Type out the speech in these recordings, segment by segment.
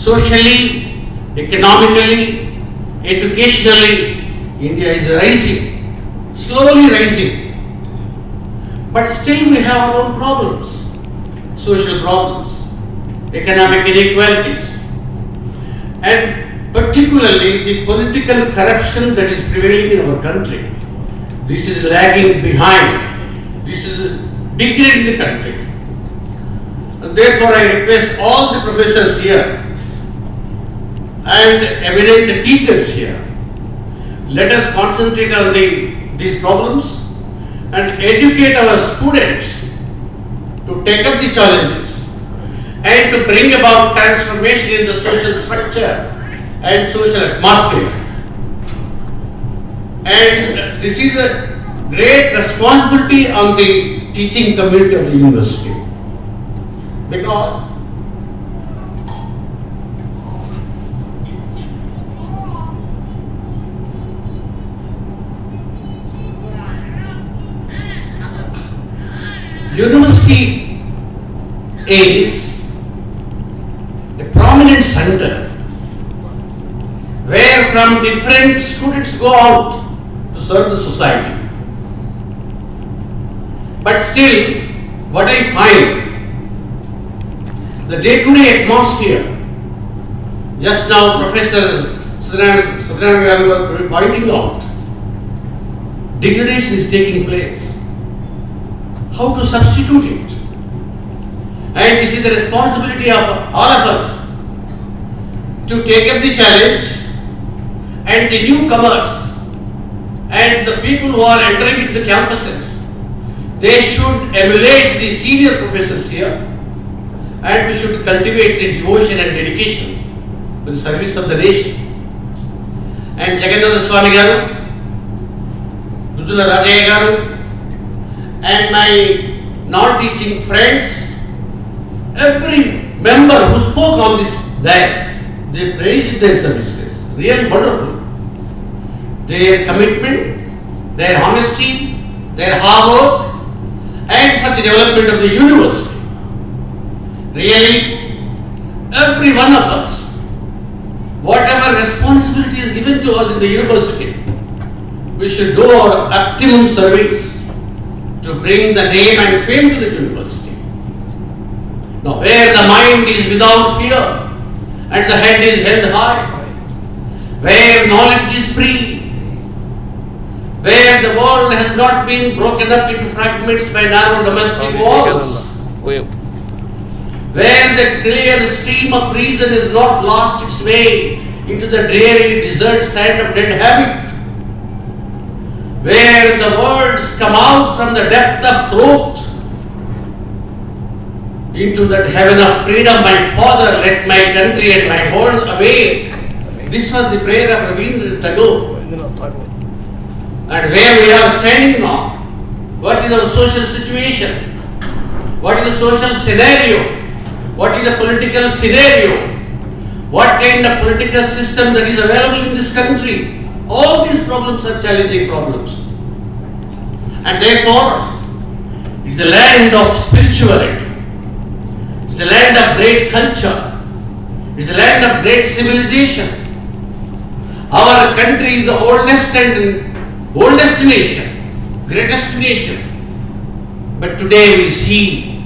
Socially, economically, educationally, India is rising, slowly rising. But still we have our own problems, social problems, economic inequalities, and particularly the political corruption that is prevailing in our country. This is lagging behind. This is degrading the country. And therefore, I request all the professors here and eminent teachers here, let us concentrate on these problems and educate our students to take up the challenges and to bring about transformation in the social structure and social atmosphere. And this is a great responsibility on the teaching community of the university, because university is a prominent center where from different students go out to serve the society. But still, what I find, the day-to-day atmosphere, just now Professor Satyanarayana was pointing out, degradation is taking place. How to substitute it? And this is the responsibility of all of us to take up the challenge, and the newcomers and the people who are entering into the campuses, they should emulate the senior professors here, and we should cultivate the devotion and dedication for the service of the nation. And Jagannatha Swami Garu, Rujula Rajaya Garu, and my non-teaching friends, every member who spoke on this dais, they praised their services, really wonderful. Their commitment, their honesty, their hard work, and for the development of the university. Really, every one of us, whatever responsibility is given to us in the university, we should do our optimum service to bring the name and fame to the university. Now, where the mind is without fear and the head is held high, where knowledge is free, where the world has not been broken up into fragments by narrow domestic walls, where the clear stream of reason has not lost its way into the dreary desert sand of dead habit, where the words come out from the depth of truth into that heaven of freedom. My Father, let my country and my world awake. This was the prayer of Rabindranath Tagore. And where we are standing now, what is our social situation? What is the social scenario? What is the political scenario? What kind of political system that is available in this country? All these problems are challenging problems. And therefore, it's a land of spirituality. It's a land of great culture. It's a land of great civilization. Our country is the oldest nation, greatest nation. But today we see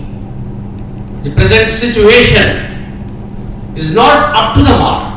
the present situation is not up to the mark.